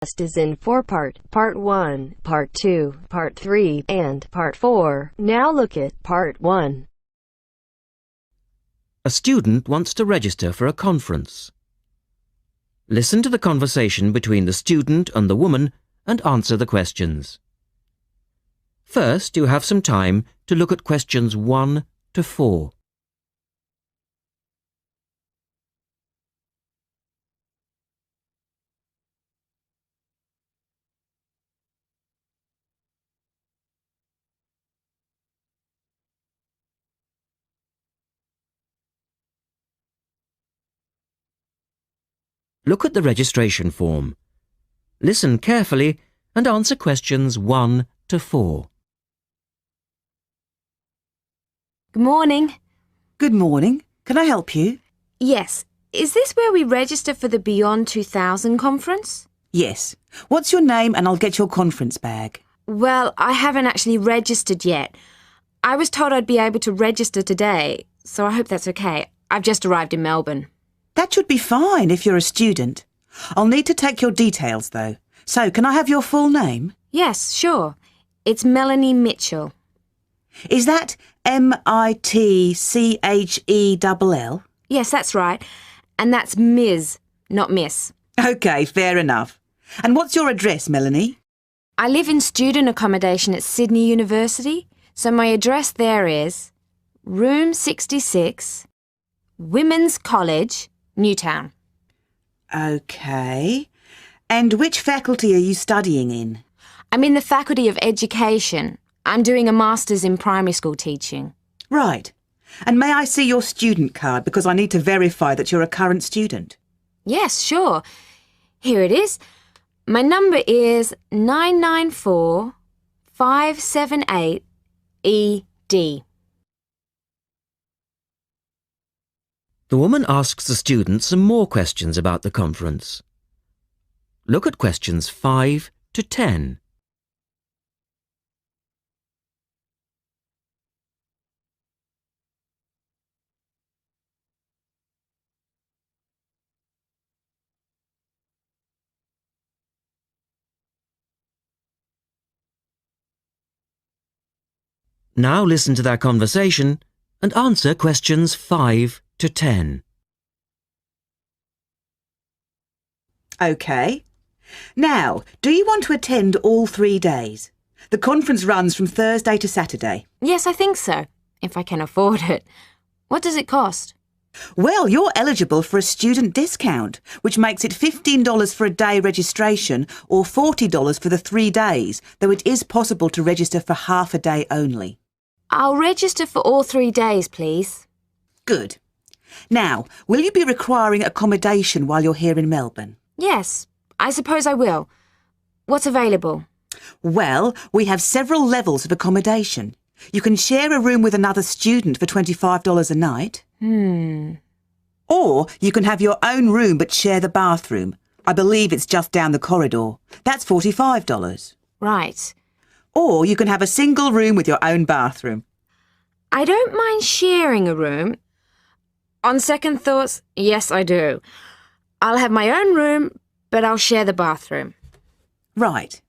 test is in four-part, Part 1, Part 2, Part 3, and Part 4. Now look at Part 1. A student wants to register for a conference. Listen to the conversation between the student and the woman and answer the questions. First, you have some time to look at questions 1 to 4. Look at the registration form. Listen carefully and answer questions 1 to 4. Good morning. Good morning. Can I help you? Yes. Is this where we register for the Beyond 2000 conference? Yes. What's your name and I'll get your conference bag. Well, I haven't actually registered yet. I was told I'd be able to register today, so I hope that's okay. I've just arrived in Melbourne. That should be fine if you're a student. I'll need to take your details though. So, can I have your full name? Yes, sure. It's Melanie Mitchell. Is that Mitchell? Yes, that's right. And that's Ms., not Miss. OK, fair enough. And what's your address, Melanie? I live in student accommodation at Sydney University, so my address there is Room 66, Women's College, Newtown. OK. And which faculty are you studying in? I'm in the Faculty of Education. I'm doing a Master's in Primary School teaching. Right. And may I see your student card because I need to verify that you're a current student? Yes, sure. Here it is. My number is 994578ED. The woman asks the student some more questions about the conference. Look at questions 5 to 10. Now listen to their conversation and answer questions 5 to 10. OK. Now, do you want to attend all 3 days? The conference runs from Thursday to Saturday. Yes, I think so, if I can afford it. What does it cost? Well, you're eligible for a student discount, which makes it $15 for a day registration or $40 for the 3 days, though it is possible to register for half a day only. I'll register for all 3 days, please. Good. Now, will you be requiring accommodation while you're here in Melbourne? Yes, I suppose I will. What's available? Well, we have several levels of accommodation. You can share a room with another student for $25 a night. Or you can have your own room but share the bathroom. I believe it's just down the corridor. That's $45. Right. Or you can have a single room with your own bathroom. I don't mind sharing a room. On second thoughts, yes, I do. I'll have my own room, but I'll share the bathroom. Right.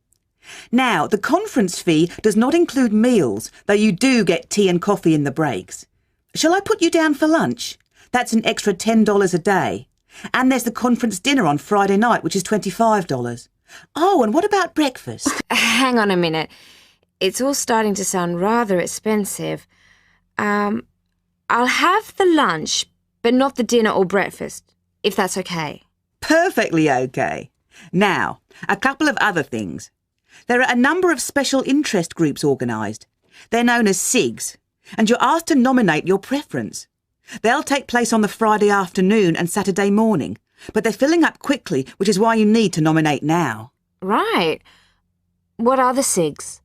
Now, the conference fee does not include meals, though you do get tea and coffee in the breaks. Shall I put you down for lunch? That's an extra $10 a day. And there's the conference dinner on Friday night, which is $25. Oh, and what about breakfast? Hang on a minute. It's all starting to sound rather expensive. I'll have the lunch, but not the dinner or breakfast, if that's okay. Perfectly okay. Now, a couple of other things. There are a number of special interest groups organised. They're known as SIGs, and you're asked to nominate your preference. They'll take place on the Friday afternoon and Saturday morning, but they're filling up quickly, which is why you need to nominate now. Right. What are the SIGs?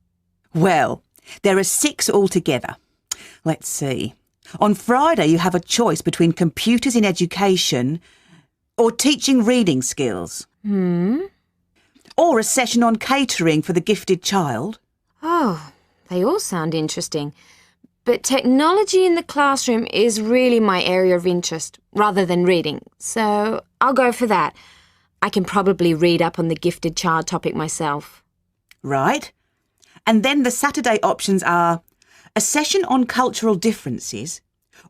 Well, there are 6 altogether. Let's see. On Friday, you have a choice between computers in education or teaching reading skills. Or a session on catering for the gifted child. Oh, they all sound interesting. But technology in the classroom is really my area of interest, rather than reading, so I'll go for that. I can probably read up on the gifted child topic myself. Right. And then the Saturday options are a session on cultural differences,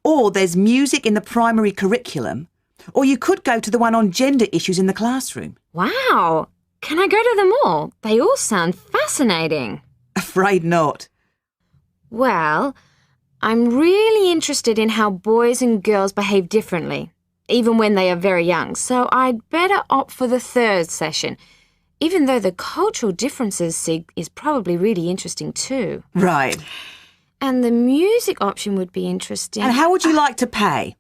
or there's music in the primary curriculum, or you could go to the one on gender issues in the classroom. Wow! Can I go to them all? They all sound fascinating. Afraid not. Well, I'm really interested in how boys and girls behave differently, even when they are very young, so I'd better opt for the third session, even though the cultural differences sig is probably really interesting too. Right. And the music option would be interesting. And how would you like to pay?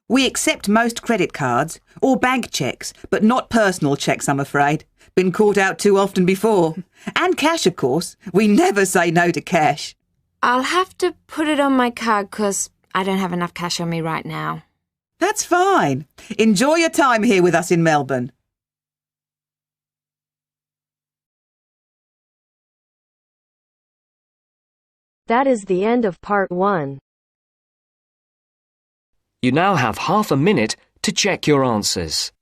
We accept most credit cards or bank cheques, but not personal cheques, I'm afraid. Been caught out too often before. And cash, of course. We never say no to cash. I'll have to put it on my card because I don't have enough cash on me right now. That's fine. Enjoy your time here with us in Melbourne. That is the end of part 1. You now have half a minute to check your answers.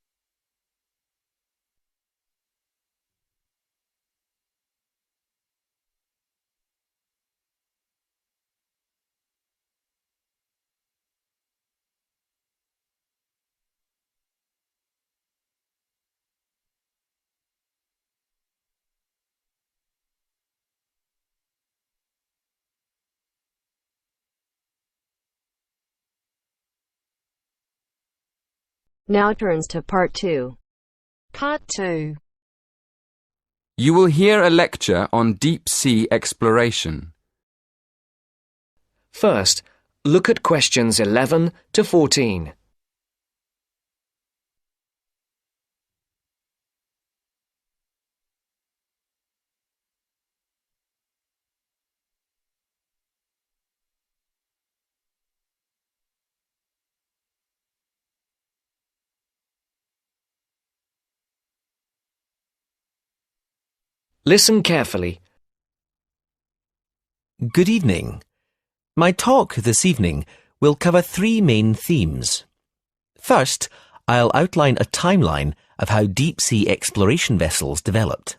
Now turns to part 2. Part 2. You will hear a lecture on deep-sea exploration. First, look at questions 11 to 14. Listen carefully. Good evening. My talk this evening will cover 3 main themes. First, I'll outline a timeline of how deep-sea exploration vessels developed.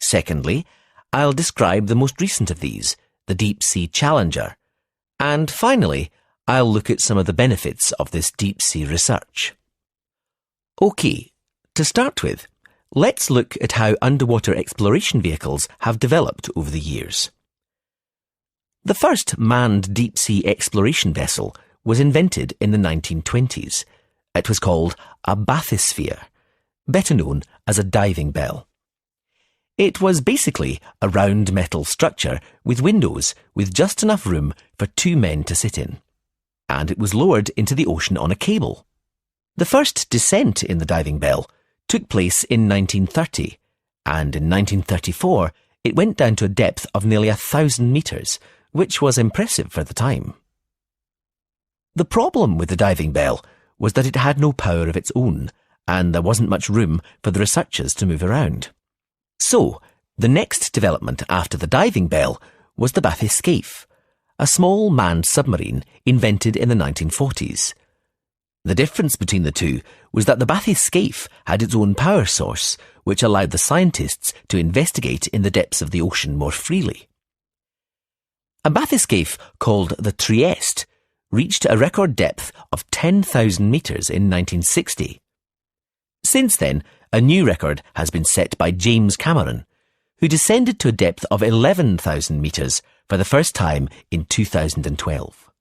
Secondly, I'll describe the most recent of these, the Deep-Sea Challenger. And finally, I'll look at some of the benefits of this deep-sea research. OK, to start with, let's look at how underwater exploration vehicles have developed over the years. The first manned deep-sea exploration vessel was invented in the 1920s. It was called a bathysphere, better known as a diving bell. It was basically a round metal structure with windows with just enough room for 2 men to sit in. And it was lowered into the ocean on a cable. The first descent in the diving bell took place in 1930, and in 1934 it went down to a depth of nearly 1,000 metres, which was impressive for the time. The problem with the diving bell was that it had no power of its own, and there wasn't much room for the researchers to move around. So, the next development after the diving bell was the bathyscaphe, a small manned submarine invented in the 1940s. The difference between the two was that the bathyscaphe had its own power source, which allowed the scientists to investigate in the depths of the ocean more freely. A bathyscaphe called the Trieste reached a record depth of 10,000 metres in 1960. Since then, a new record has been set by James Cameron, who descended to a depth of 11,000 metres for the first time in 2012.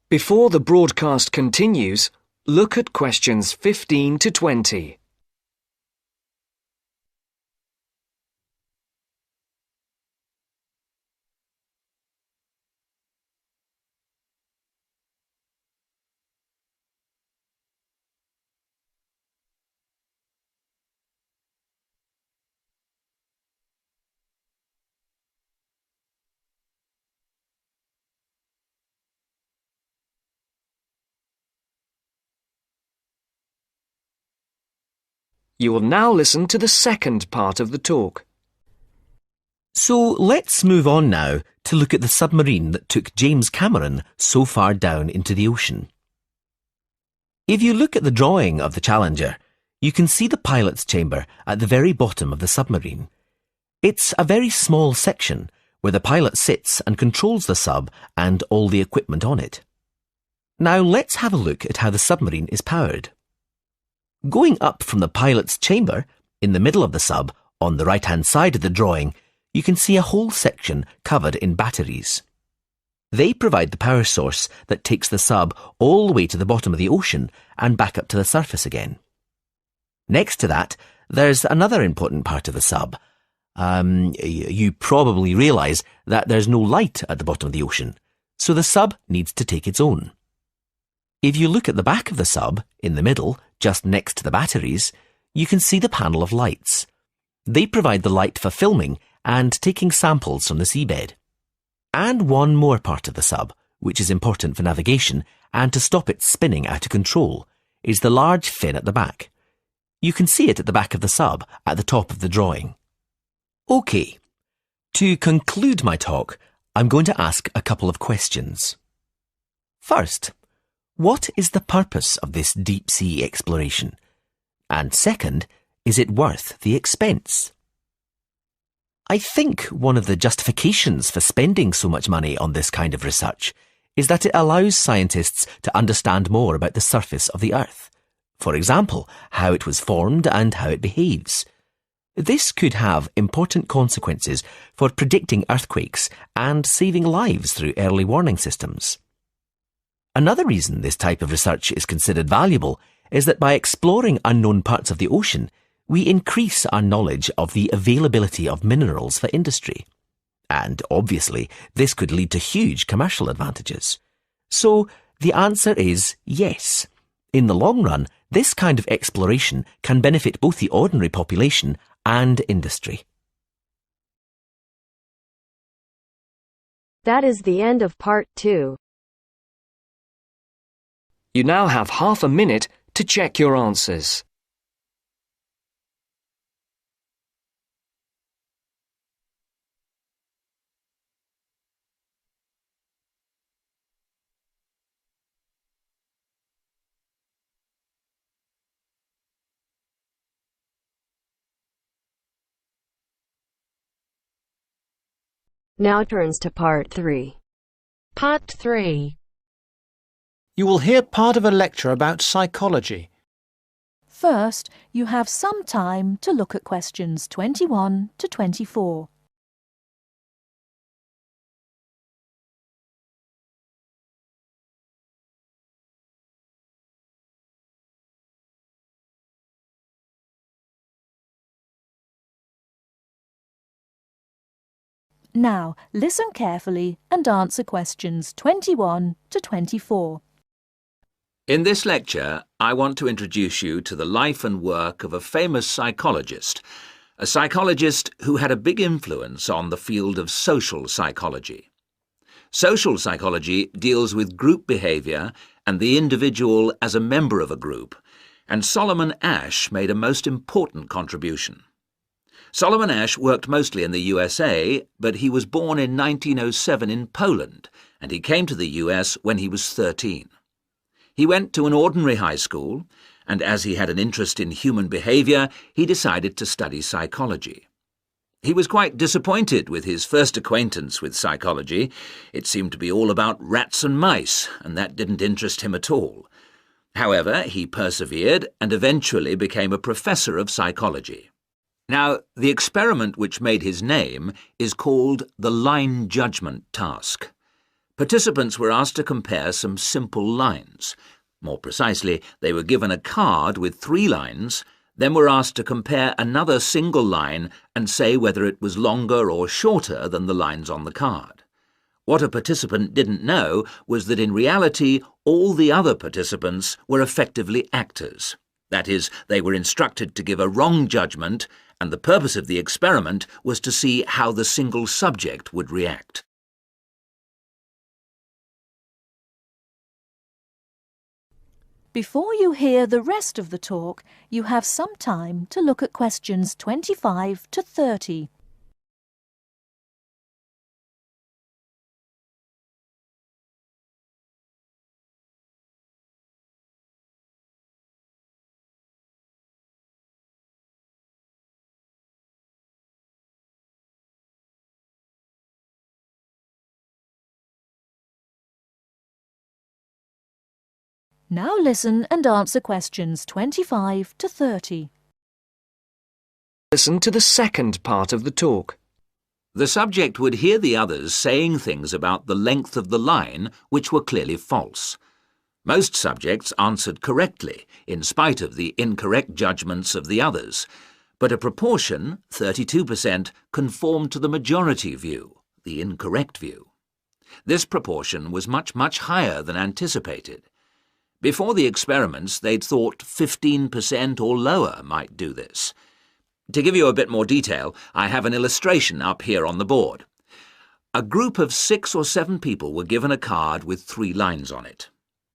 Before the broadcast continues, look at questions 15 to 20. You will now listen to the second part of the talk. So let's move on now to look at the submarine that took James Cameron so far down into the ocean. If you look at the drawing of the Challenger, you can see the pilot's chamber at the very bottom of the submarine. It's a very small section where the pilot sits and controls the sub and all the equipment on it. Now let's have a look at how the submarine is powered. Going up from the pilot's chamber, in the middle of the sub, on the right-hand side of the drawing, you can see a whole section covered in batteries. They provide the power source that takes the sub all the way to the bottom of the ocean and back up to the surface again. Next to that, there's another important part of the sub. You probably realise that there's no light at the bottom of the ocean, so the sub needs to take its own. If you look at the back of the sub, in the middle, just next to the batteries, you can see the panel of lights. They provide the light for filming and taking samples from the seabed. And one more part of the sub, which is important for navigation and to stop it spinning out of control, is the large fin at the back. You can see it at the back of the sub, at the top of the drawing. OK, to conclude my talk, I'm going to ask a couple of questions. First, what is the purpose of this deep-sea exploration? And second, is it worth the expense? I think one of the justifications for spending so much money on this kind of research is that it allows scientists to understand more about the surface of the Earth. For example, how it was formed and how it behaves. This could have important consequences for predicting earthquakes and saving lives through early warning systems. Another reason this type of research is considered valuable is that by exploring unknown parts of the ocean, we increase our knowledge of the availability of minerals for industry. And obviously, this could lead to huge commercial advantages. So, the answer is yes. In the long run, this kind of exploration can benefit both the ordinary population and industry. That is the end of part 2. You now have half a minute to check your answers. Now turns to part 3. Part 3. You will hear part of a lecture about psychology. First, you have some time to look at questions 21 to 24. Now, listen carefully and answer questions 21 to 24. In this lecture, I want to introduce you to the life and work of a famous psychologist, a psychologist who had a big influence on the field of social psychology. Social psychology deals with group behaviour and the individual as a member of a group, and Solomon Asch made a most important contribution. Solomon Asch worked mostly in the USA, but he was born in 1907 in Poland, and he came to the US when he was 13. He went to an ordinary high school, and as he had an interest in human behaviour, he decided to study psychology. He was quite disappointed with his first acquaintance with psychology. It seemed to be all about rats and mice, and that didn't interest him at all. However, he persevered and eventually became a professor of psychology. Now, the experiment which made his name is called the line judgment task. Participants were asked to compare some simple lines. More precisely, they were given a card with 3 lines, then were asked to compare another single line and say whether it was longer or shorter than the lines on the card. What a participant didn't know was that in reality all the other participants were effectively actors. That is, they were instructed to give a wrong judgment, and the purpose of the experiment was to see how the single subject would react. Before you hear the rest of the talk, you have some time to look at questions 25 to 30. Now listen and answer questions 25 to 30. Listen to the second part of the talk. The subject would hear the others saying things about the length of the line which were clearly false. Most subjects answered correctly, in spite of the incorrect judgments of the others, but a proportion, 32%, conformed to the majority view, the incorrect view. This proportion was much, much higher than anticipated. Before the experiments, they'd thought 15% or lower might do this. To give you a bit more detail, I have an illustration up here on the board. A group of 6 or 7 people were given a card with 3 lines on it.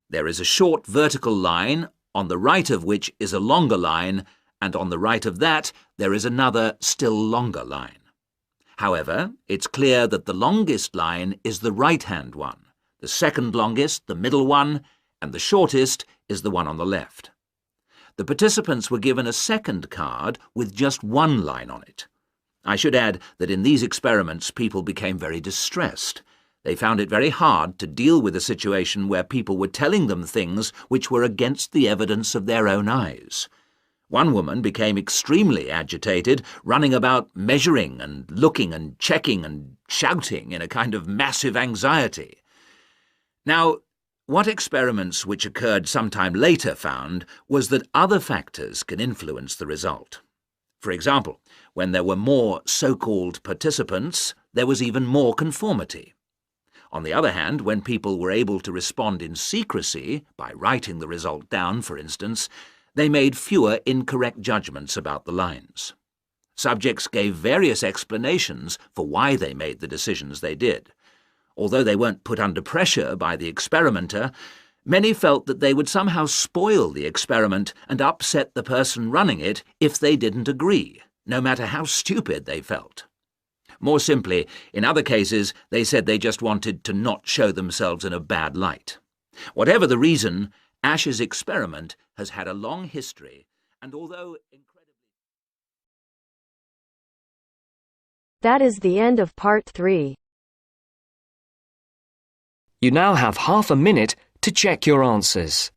There is a short vertical line, on the right of which is a longer line, and on the right of that there is another, still longer line. However, it's clear that the longest line is the right-hand one, the second longest, the middle one, and the shortest is the one on the left. The participants were given a second card with just 1 line on it. I should add that in these experiments people became very distressed. They found it very hard to deal with a situation where people were telling them things which were against the evidence of their own eyes. One woman became extremely agitated, running about measuring and looking and checking and shouting in a kind of massive anxiety. Now, what experiments which occurred sometime later found was that other factors can influence the result. For example, when there were more so-called participants, there was even more conformity. On the other hand, when people were able to respond in secrecy, by writing the result down, for instance, they made fewer incorrect judgments about the lines. Subjects gave various explanations for why they made the decisions they did. Although they weren't put under pressure by the experimenter, many felt that they would somehow spoil the experiment and upset the person running it if they didn't agree, no matter how stupid they felt. More simply, in other cases, they said they just wanted to not show themselves in a bad light. Whatever the reason, Ash's experiment has had a long history, and although incredibly... That is the end of part 3. You now have half a minute to check your answers.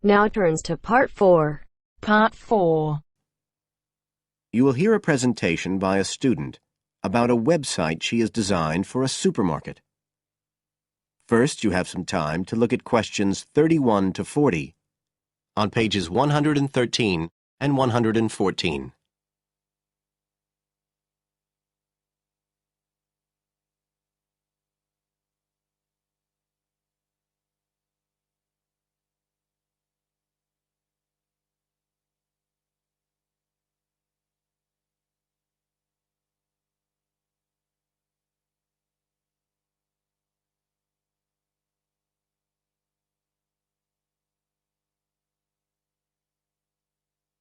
Now turns to part 4. Part 4. You will hear a presentation by a student about a website she has designed for a supermarket. First, you have some time to look at questions 31 to 40 on pages 113 and 114.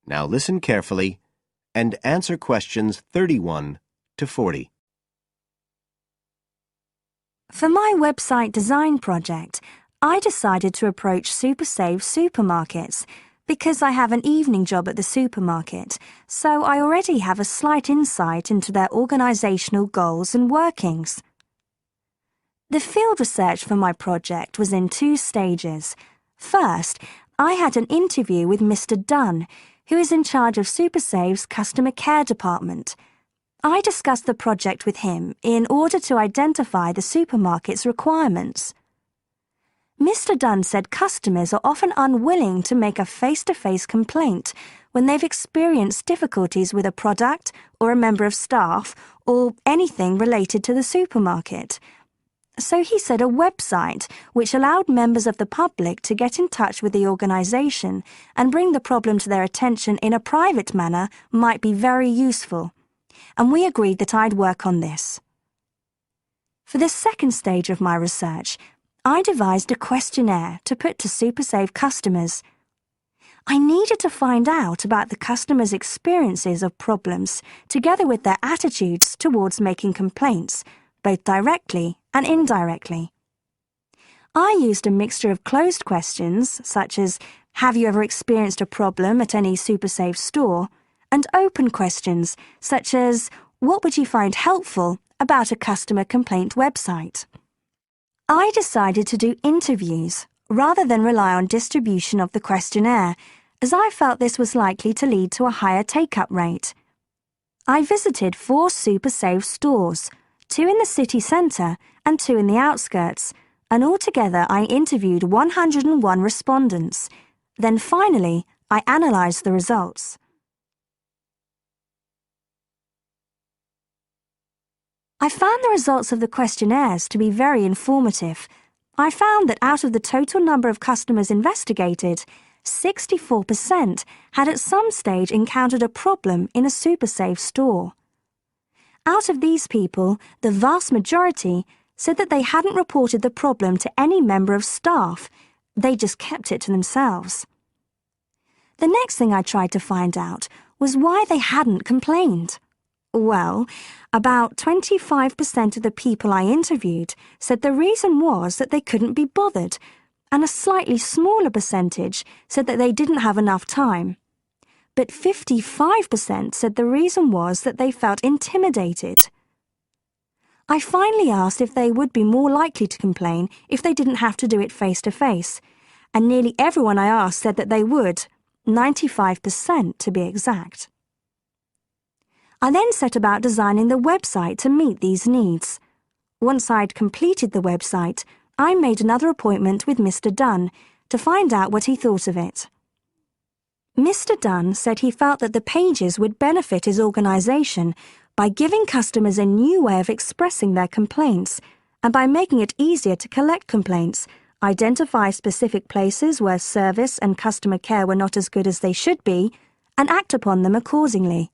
Now listen carefully and answer questions 31 to 40. For my website design project, I decided to approach SuperSave supermarkets because I have an evening job at the supermarket, so I already have a slight insight into their organisational goals and workings. The field research for my project was in 2 stages. First, I had an interview with Mr. Dunn, who is in charge of SuperSave's customer care department. I discussed the project with him in order to identify the supermarket's requirements. Mr. Dunn said customers are often unwilling to make a face-to-face complaint when they've experienced difficulties with a product or a member of staff or anything related to the supermarket. So he said a website which allowed members of the public to get in touch with the organisation and bring the problem to their attention in a private manner might be very useful, and we agreed that I'd work on this. For the second stage of my research, I devised a questionnaire to put to SuperSave customers. I needed to find out about the customers' experiences of problems together with their attitudes towards making complaints, both directly and indirectly. I used a mixture of closed questions, such as, have you ever experienced a problem at any SuperSave store? And open questions, such as, what would you find helpful about a customer complaint website? I decided to do interviews rather than rely on distribution of the questionnaire, as I felt this was likely to lead to a higher take-up rate. I visited 4 SuperSave stores, 2 in the city centre and 2 in the outskirts, and altogether I interviewed 101 respondents. Then finally, I analysed the results. I found the results of the questionnaires to be very informative. I found that out of the total number of customers investigated, 64% had at some stage encountered a problem in a SuperSave store. Out of these people, the vast majority said that they hadn't reported the problem to any member of staff. They just kept it to themselves. The next thing I tried to find out was why they hadn't complained. Well, about 25% of the people I interviewed said the reason was that they couldn't be bothered, and a slightly smaller percentage said that they didn't have enough time. But 55% said the reason was that they felt intimidated. I finally asked if they would be more likely to complain if they didn't have to do it face-to-face, and nearly everyone I asked said that they would, 95% to be exact. I then set about designing the website to meet these needs. Once I'd completed the website, I made another appointment with Mr. Dunn to find out what he thought of it. Mr. Dunn said he felt that the pages would benefit his organisation by giving customers a new way of expressing their complaints and by making it easier to collect complaints, identify specific places where service and customer care were not as good as they should be, and act upon them accordingly.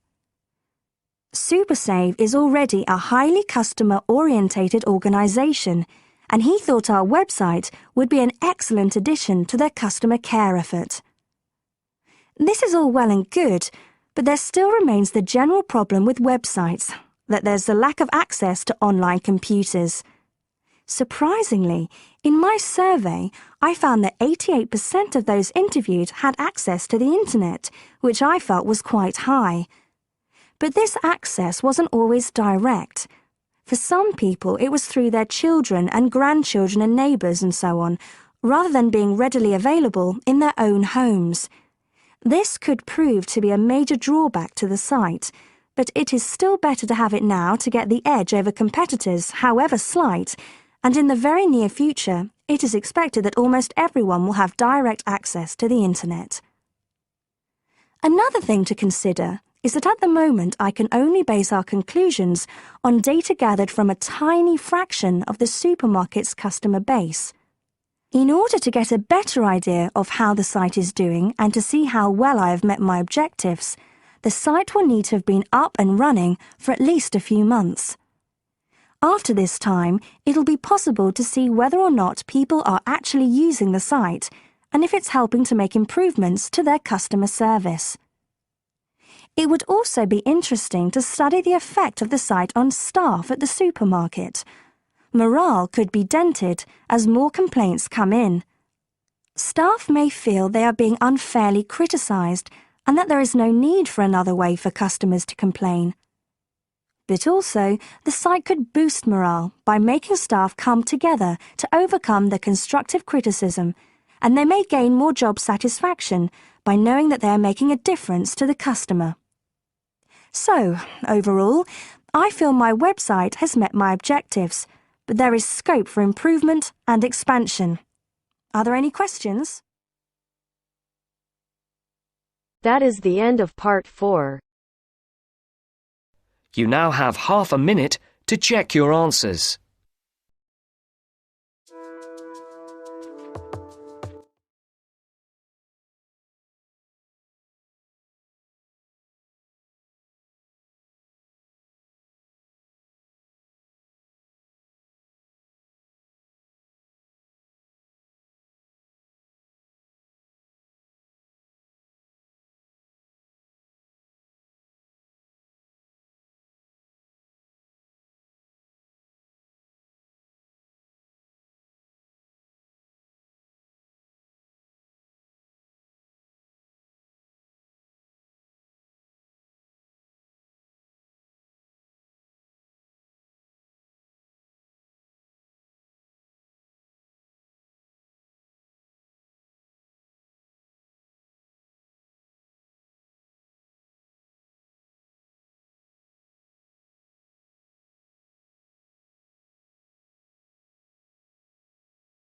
SuperSave is already a highly customer-orientated organisation, and he thought our website would be an excellent addition to their customer care effort. This is all well and good, but there still remains the general problem with websites, that there's the lack of access to online computers. Surprisingly, in my survey, I found that 88% of those interviewed had access to the internet, which I felt was quite high. But this access wasn't always direct. For some people, it was through their children and grandchildren and neighbours and so on, rather than being readily available in their own homes. This could prove to be a major drawback to the site, but it is still better to have it now to get the edge over competitors, however slight, and in the very near future, it is expected that almost everyone will have direct access to the internet. Another thing to consider is that at the moment I can only base our conclusions on data gathered from a tiny fraction of the supermarket's customer base. In order to get a better idea of how the site is doing and to see how well I have met my objectives, the site will need to have been up and running for at least a few months. After this time, it'll be possible to see whether or not people are actually using the site and if it's helping to make improvements to their customer service. It would also be interesting to study the effect of the site on staff at the supermarket. Morale could be dented as more complaints come in. Staff may feel they are being unfairly criticised and that there is no need for another way for customers to complain. But also, the site could boost morale by making staff come together to overcome the constructive criticism, and they may gain more job satisfaction by knowing that they are making a difference to the customer. So, overall, I feel my website has met my objectives, but there is scope for improvement and expansion. Are there any questions? That is the end of part 4. You now have half a minute to check your answers.